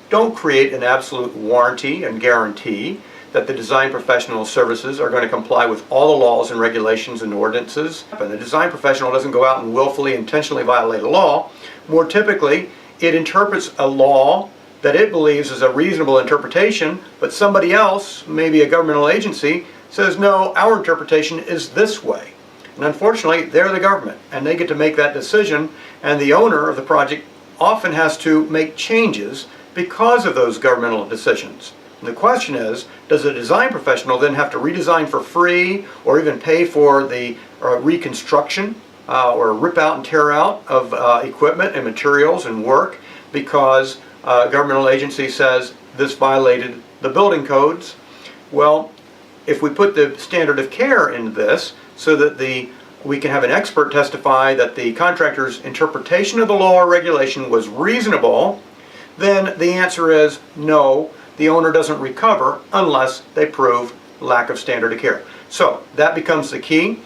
don't create an absolute warranty and guarantee that the design professional's services are going to comply with all the laws and regulations and ordinances. And the design professional doesn't go out and willfully, intentionally violate a law. More typically, it interprets a law that it believes is a reasonable interpretation, but somebody else, maybe a governmental agency, says, no, our interpretation is this way. And unfortunately, they're the government, and they get to make that decision, and the owner of the project often has to make changes because of those governmental decisions. And the question is, does a design professional then have to redesign for free or even pay for the reconstruction or rip out and tear out of equipment and materials and work because a governmental agency says this violated the building codes? Well, if we put the standard of care into this so that we can have an expert testify that the contractor's interpretation of the law or regulation was reasonable, then the answer is no, the owner doesn't recover unless they prove lack of standard of care. So that becomes the key.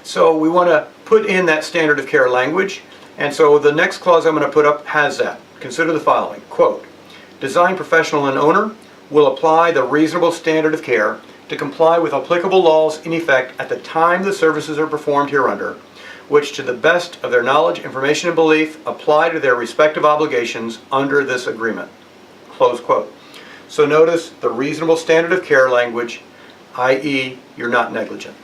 So we want to put in that standard of care language, and so the next clause I'm going to put up has that. Consider the following, quote, design professional and owner will apply the reasonable standard of care to comply with applicable laws in effect at the time the services are performed hereunder, which to the best of their knowledge, information, and belief apply to their respective obligations under this agreement. Close quote. So notice the reasonable standard of care language, i.e., you're not negligent.